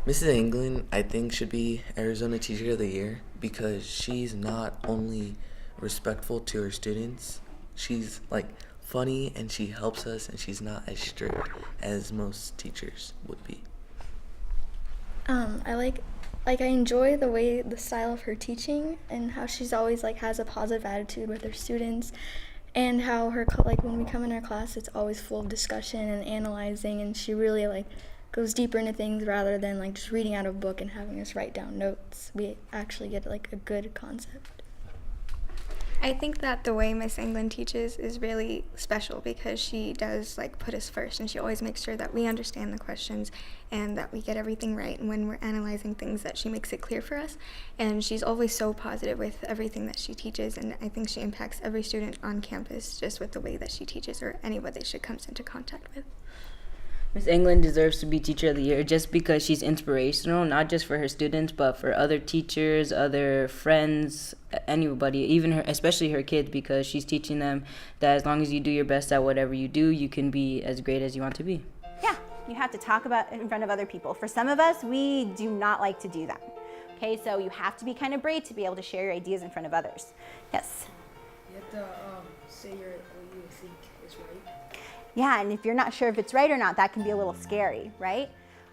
Mrs. England, I think, should be Arizona Teacher of the Year because she's not only respectful to her students, she's like funny and she helps us and she's not as strict as most teachers would be. I enjoy the style of her teaching and how she's always has a positive attitude with her students, and how when we come in her class, it's always full of discussion and analyzing, and she really goes deeper into things rather than just reading out of a book and having us write down notes. We actually get a good concept. I think that the way Miss England teaches is really special because she does put us first, and she always makes sure that we understand the questions and that we get everything right, and when we're analyzing things that she makes it clear for us. And she's always so positive with everything that she teaches, and I think she impacts every student on campus just with the way that she teaches, or anybody she comes into contact with. Miss England deserves to be Teacher of the Year just because she's inspirational, not just for her students, but for other teachers, other friends, anybody, even her, especially her kids, because she's teaching them that as long as you do your best at whatever you do, you can be as great as you want to be. Yeah, you have to talk about it in front of other people. For some of us, we do not like to do that. Okay, so you have to be kind of brave to be able to share your ideas in front of others. Yes? You have to say what you think is right. Yeah, and if you're not sure if it's right or not, that can be a little scary, right?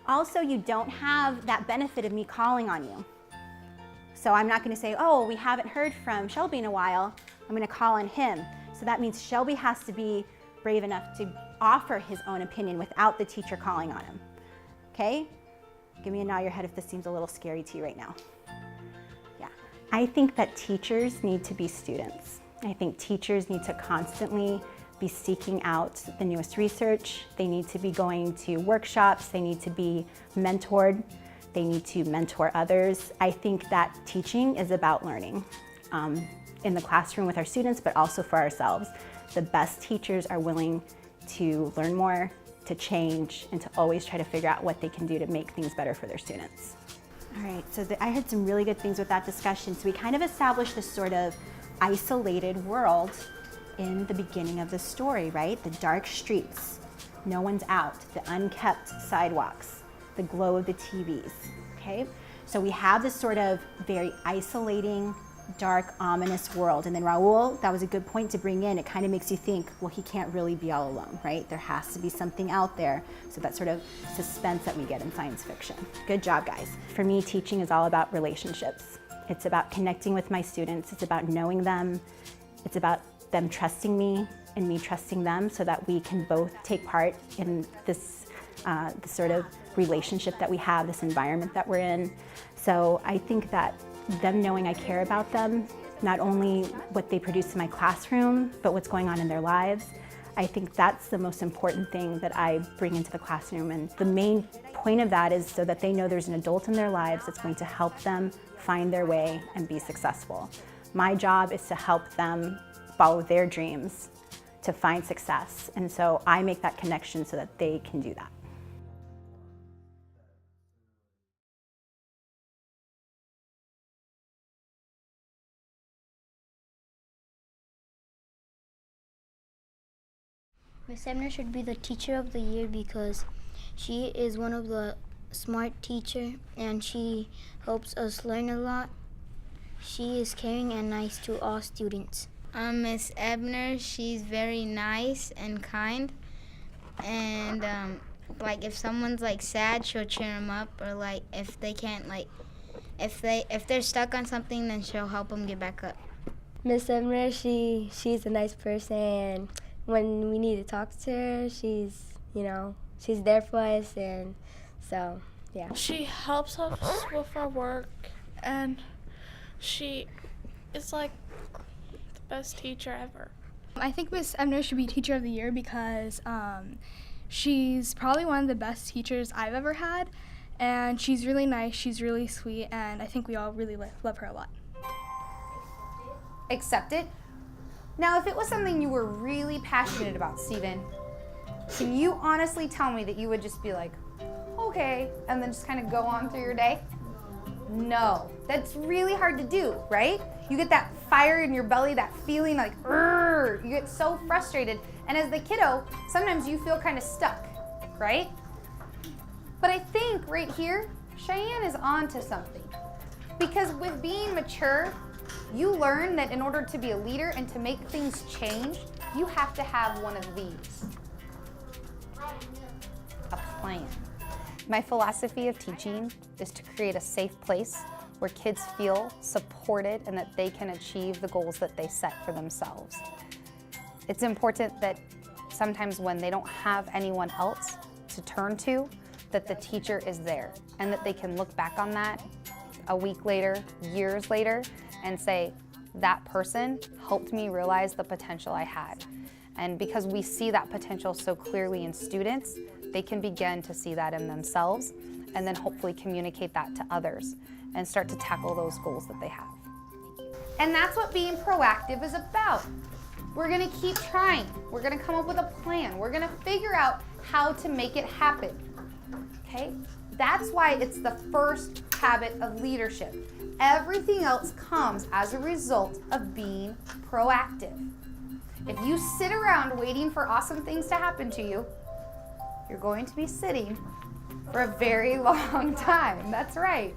Also, you don't have that benefit of me calling on you. So I'm not gonna say, oh, we haven't heard from Shelby in a while, I'm gonna call on him. So that means Shelby has to be brave enough to offer his own opinion without the teacher calling on him, okay? Give me a nod of your head if this seems a little scary to you right now. Yeah, I think that teachers need to be students. I think teachers need to constantly be seeking out the newest research. They need to be going to workshops. They need to be mentored. They need to mentor others. I think that teaching is about learning in the classroom with our students, but also for ourselves. The best teachers are willing to learn more, to change, and to always try to figure out what they can do to make things better for their students. All right, so I heard some really good things with that discussion. So we kind of established this sort of isolated world in the beginning of the story, right? The dark streets, no one's out, the unkept sidewalks, the glow of the TVs, okay? So we have this sort of very isolating, dark, ominous world. And then Raul, that was a good point to bring in. It kind of makes you think, well, he can't really be all alone, right? There has to be something out there. So that sort of suspense that we get in science fiction. Good job, guys. For me, teaching is all about relationships. It's about connecting with my students. It's about knowing them. It's about them trusting me and me trusting them so that we can both take part in this sort of relationship that we have, this environment that we're in. So I think that them knowing I care about them, not only what they produce in my classroom, but what's going on in their lives, I think that's the most important thing that I bring into the classroom. And the main point of that is so that they know there's an adult in their lives that's going to help them find their way and be successful. My job is to help them follow their dreams to find success. And so I make that connection so that they can do that. Miss Ebner should be the Teacher of the Year because she is one of the smart teacher and she helps us learn a lot. She is caring and nice to all students. Miss Ebner, she's very nice and kind, and if someone's sad, she'll cheer them up, or if they can't if they're stuck on something, then she'll help them get back up. Miss Emmer, she's a nice person, and when we need to talk to her, she's there for us, and so, yeah. She helps us with our work, and she is the best teacher ever. I think Miss Ebner should be Teacher of the Year because she's probably one of the best teachers I've ever had, and she's really nice, she's really sweet, and I think we all really love her a lot. Accept it? Now, if it was something you were really passionate about, Steven, can you honestly tell me that you would just be like, okay, and then just kind of go on through your day? No, that's really hard to do, right? You get that fire in your belly, that feeling like, you get so frustrated. And as the kiddo, sometimes you feel kind of stuck, right? But I think right here, Cheyenne is on to something. Because with being mature, you learn that in order to be a leader and to make things change, you have to have one of these. A plan. My philosophy of teaching is to create a safe place where kids feel supported and that they can achieve the goals that they set for themselves. It's important that sometimes when they don't have anyone else to turn to, that the teacher is there and that they can look back on that a week later, years later, and say, that person helped me realize the potential I had. And because we see that potential so clearly in students, they can begin to see that in themselves and then hopefully communicate that to others and start to tackle those goals that they have. And that's what being proactive is about. We're gonna keep trying. We're gonna come up with a plan. We're gonna figure out how to make it happen, okay? That's why it's the first habit of leadership. Everything else comes as a result of being proactive. If you sit around waiting for awesome things to happen to you, you're going to be sitting for a very long time. That's right.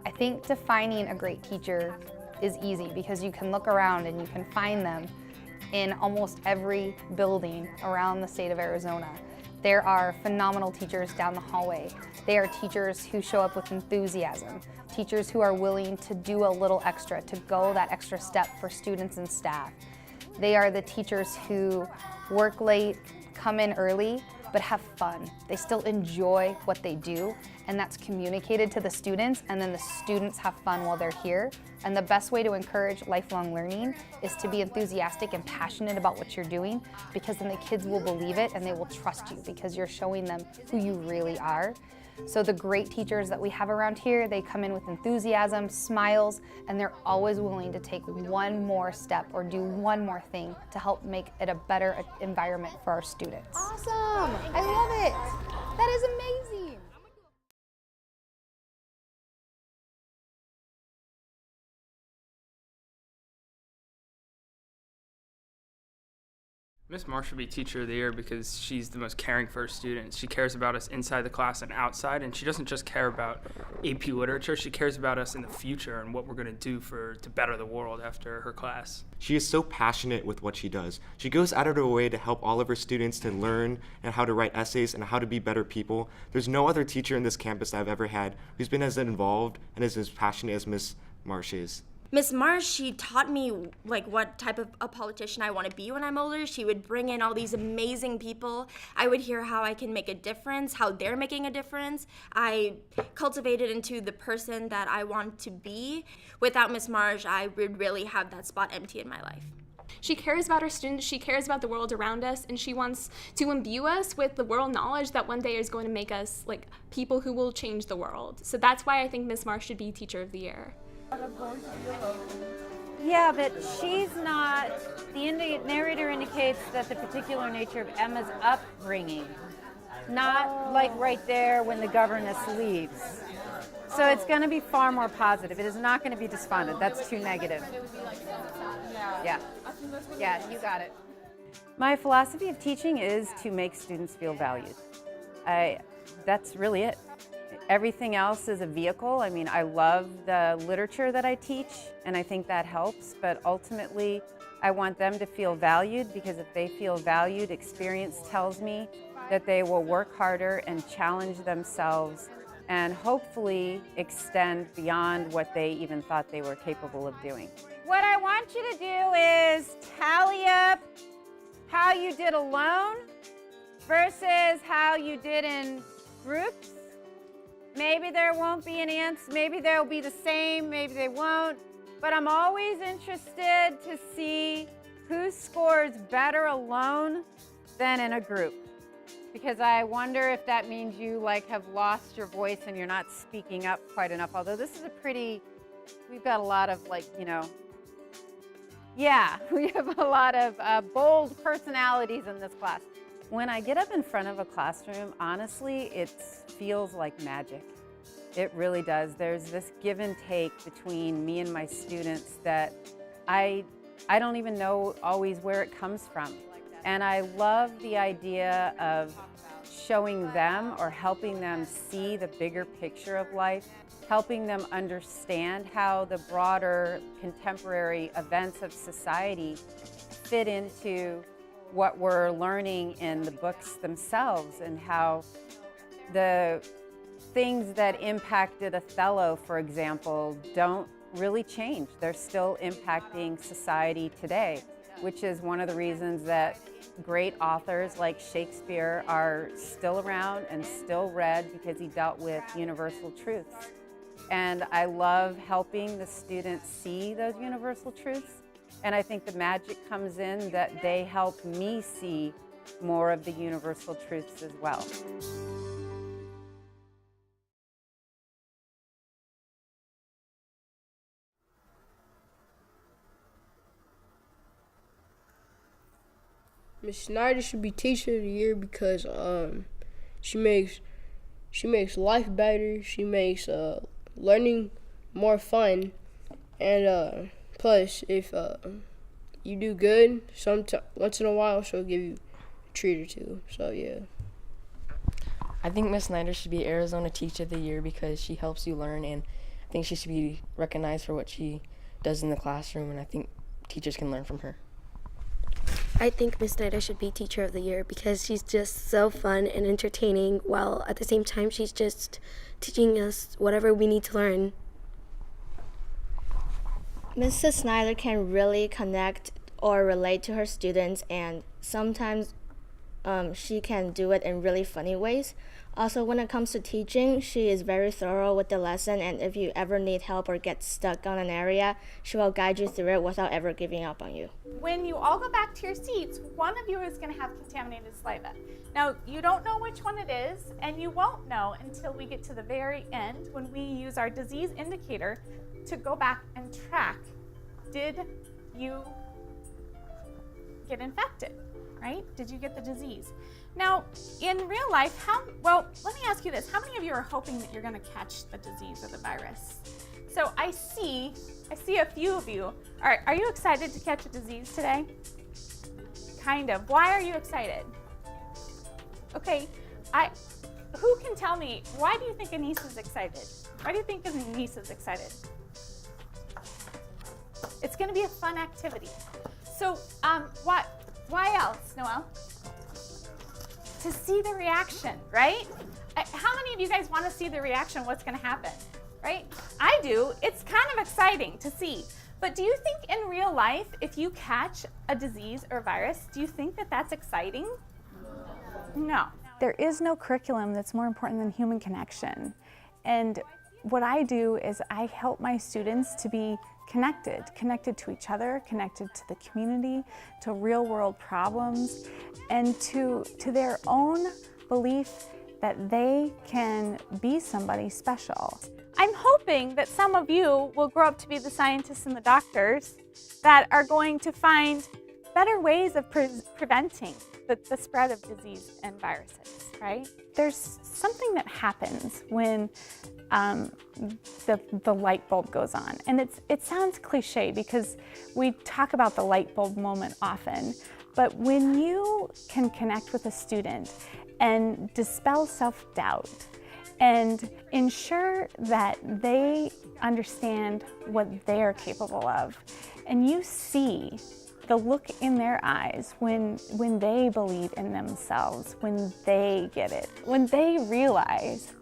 I think defining a great teacher is easy because you can look around and you can find them in almost every building around the state of Arizona. There are phenomenal teachers down the hallway. They are teachers who show up with enthusiasm, teachers who are willing to do a little extra, to go that extra step for students and staff. They are the teachers who work late, come in early, but have fun. They still enjoy what they do, and that's communicated to the students, and then the students have fun while they're here. And the best way to encourage lifelong learning is to be enthusiastic and passionate about what you're doing, because then the kids will believe it and they will trust you because you're showing them who you really are. So the great teachers that we have around here, they come in with enthusiasm, smiles, and they're always willing to take one more step or do one more thing to help make it a better environment for our students. Awesome! I love it! That is amazing! Miss Marsh should be Teacher of the Year because she's the most caring for her students. She cares about us inside the class and outside, and she doesn't just care about AP Literature, she cares about us in the future and what we're going to do to better the world after her class. She is so passionate with what she does. She goes out of her way to help all of her students to learn and how to write essays and how to be better people. There's no other teacher in this campus that I've ever had who's been as involved and as passionate as Miss Marsh is. Miss Marsh, she taught me like what type of a politician I want to be when I'm older. She would bring in all these amazing people. I would hear how I can make a difference, how they're making a difference. I cultivated into the person that I want to be. Without Miss Marsh, I would really have that spot empty in my life. She cares about her students, she cares about the world around us, and she wants to imbue us with the world knowledge that one day is going to make us like people who will change the world. So that's why I think Miss Marsh should be Teacher of the Year. Yeah, but she's not. The narrator indicates that the particular nature of Emma's upbringing, not like right there when the governess leaves. So it's going to be far more positive. It is not going to be despondent. That's too negative. Yeah, you got it. My philosophy of teaching is to make students feel valued. That's really it. Everything else is a vehicle. I mean, I love the literature that I teach, and I think that helps, but ultimately, I want them to feel valued, because if they feel valued, experience tells me that they will work harder and challenge themselves and hopefully extend beyond what they even thought they were capable of doing. What I want you to do is tally up how you did alone versus how you did in groups. Maybe there won't be an answer, maybe they'll be the same, maybe they won't, but I'm always interested to see who scores better alone than in a group, because I wonder if that means you have lost your voice and you're not speaking up quite enough, although this is we've got a lot of we have a lot of bold personalities in this class. When I get up in front of a classroom, honestly, it feels like magic. It really does. There's this give and take between me and my students that I don't even know always where it comes from. And I love the idea of showing them or helping them see the bigger picture of life, helping them understand how the broader contemporary events of society fit into what we're learning in the books themselves, and how the things that impacted Othello, for example, don't really change. They're still impacting society today, which is one of the reasons that great authors like Shakespeare are still around and still read, because he dealt with universal truths. And I love helping the students see those universal truths. And I think the magic comes in that they help me see more of the universal truths as well. Miss Snyder should be teacher of the year because she makes life better. She makes learning more fun, and plus if you do good, once in a while she'll give you a treat or two. So yeah. I think Miss Snyder should be Arizona Teacher of the Year because she helps you learn, and I think she should be recognized for what she does in the classroom, and I think teachers can learn from her. I think Miss Snyder should be Teacher of the Year because she's just so fun and entertaining, while at the same time she's just teaching us whatever we need to learn. Mrs. Snyder can really connect or relate to her students, and sometimes she can do it in really funny ways. Also, when it comes to teaching, she is very thorough with the lesson, and if you ever need help or get stuck on an area, she will guide you through it without ever giving up on you. When you all go back to your seats, one of you is going to have contaminated saliva. Now, you don't know which one it is, and you won't know until we get to the very end when we use our disease indicator to go back and track, did you get infected, right? Did you get the disease? Now, in real life, let me ask you this. How many of you are hoping that you're going to catch the disease or the virus? So I see a few of you. All right, are you excited to catch a disease today? Kind of. Why are you excited? Okay, who can tell me, why do you think Anise is excited? Why do you think Anise is excited? It's going to be a fun activity. So why else, Noelle? To see the reaction, right? How many of you guys want to see the reaction, what's going to happen, right? I do. It's kind of exciting to see. But do you think in real life, if you catch a disease or virus, do you think that that's exciting? No. There is no curriculum that's more important than human connection. And what I do is I help my students to be connected to each other, connected to the community, to real world problems, and to their own belief that they can be somebody special. I'm hoping that some of you will grow up to be the scientists and the doctors that are going to find better ways of preventing the spread of disease and viruses, right? There's something that happens when the light bulb goes on. And it sounds cliche because we talk about the light bulb moment often, but when you can connect with a student and dispel self-doubt and ensure that they understand what they're capable of, and you see the look in their eyes when they believe in themselves, when they get it, when they realize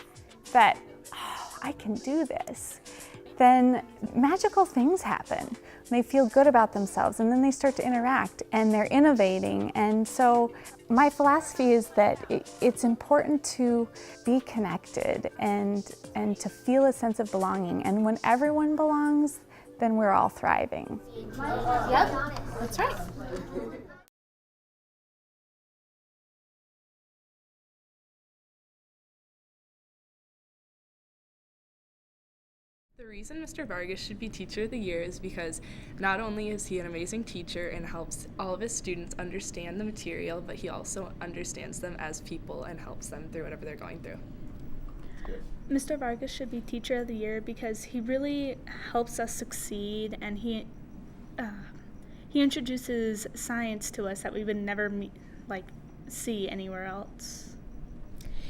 that, oh, I can do this, then magical things happen. They feel good about themselves, and then they start to interact, and they're innovating. And so my philosophy is that it's important to be connected and to feel a sense of belonging. And when everyone belongs, then we're all thriving. Yep, that's right. The reason Mr. Vargas should be Teacher of the Year is because not only is he an amazing teacher and helps all of his students understand the material, but he also understands them as people and helps them through whatever they're going through. Mr. Vargas should be Teacher of the Year because he really helps us succeed, and he introduces science to us that we would never see anywhere else.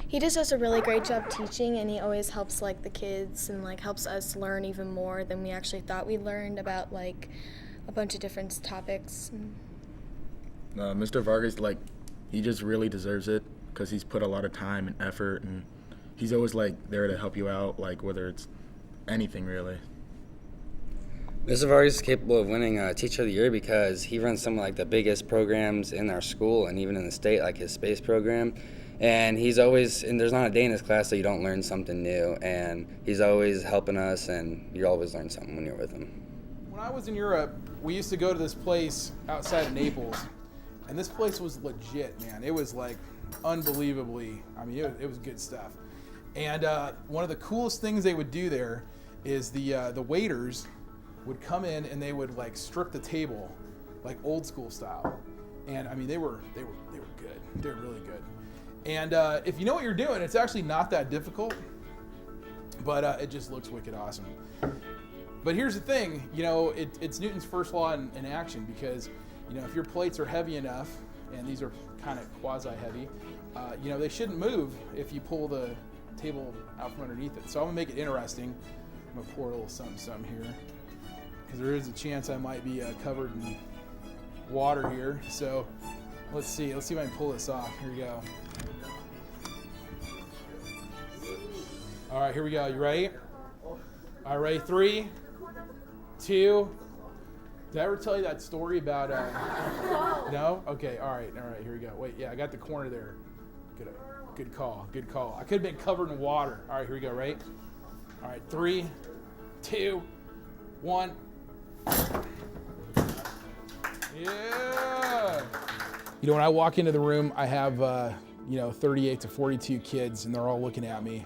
He just does a really great job teaching, and he always helps like the kids and like helps us learn even more than we actually thought we learned about like a bunch of different topics. Mr. Vargas, like, he just really deserves it because he's put a lot of time and effort, and he's always like there to help you out, like whether it's anything really. Mr. Vargas is capable of winning Teacher of the Year because he runs some of like the biggest programs in our school and even in the state, like his space program. And he's always, and there's not a day in his class that you don't learn something new. And he's always helping us, and you always learn something when you're with him. When I was in Europe, we used to go to this place outside of Naples, and this place was legit, man. It was like unbelievably, I mean, it was good stuff. And one of the coolest things they would do there is the waiters would come in and they would like strip the table, like old school style. And I mean, they were good. They were really good. And if you know what you're doing, it's actually not that difficult, but it just looks wicked awesome. But here's the thing, you know, it's Newton's first law in action, because, you know, if your plates are heavy enough, and these are kind of quasi-heavy, you know, they shouldn't move if you pull the table out from underneath it. So I'm gonna make it interesting. I'm gonna pour a little something here, because there is a chance I might be covered in water here. So let's see if I can pull this off. Here we go. All right, here we go. You ready? All right, ready? 3, 2. Did I ever tell you that story about? No? Okay. All right. Here we go. Wait. Yeah, I got the corner there. Good call. I could have been covered in water. All right. Here we go. Right? All right. 3, 2, 1. Yeah. You know, when I walk into the room, I have 38 to 42 kids, and they're all looking at me.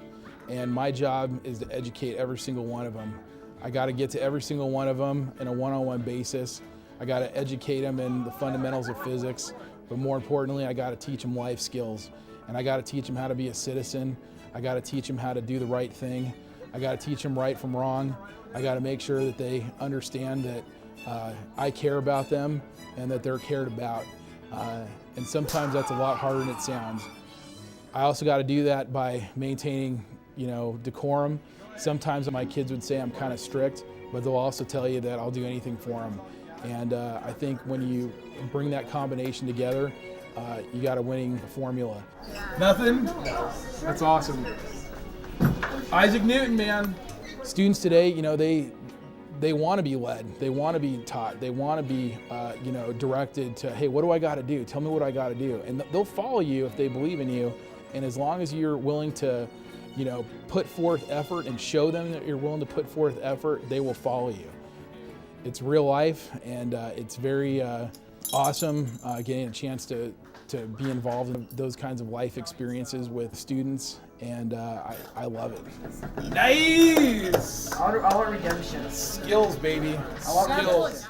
And my job is to educate every single one of them. I got to get to every single one of them in a one-on-one basis. I got to educate them in the fundamentals of physics, but more importantly, I got to teach them life skills. And I got to teach them how to be a citizen. I got to teach them how to do the right thing. I got to teach them right from wrong. I got to make sure that they understand that I care about them and that they're cared about. And sometimes that's a lot harder than it sounds. I also got to do that by maintaining, decorum. Sometimes my kids would say I'm kind of strict, but they'll also tell you that I'll do anything for them. And I think when you bring that combination together, you got a winning formula. Nothing? That's awesome. Isaac Newton, man. Students today, they want to be led. They want to be taught. They want to be, directed to, hey, what do I got to do? Tell me what I got to do. And they'll follow you if they believe in you. And as long as you're willing to, put forth effort and show them that you're willing to put forth effort, they will follow you. It's real life, and it's very awesome getting a chance to be involved in those kinds of life experiences with students, and I love it. Nice! I want redemption. Skills, baby. I want skills.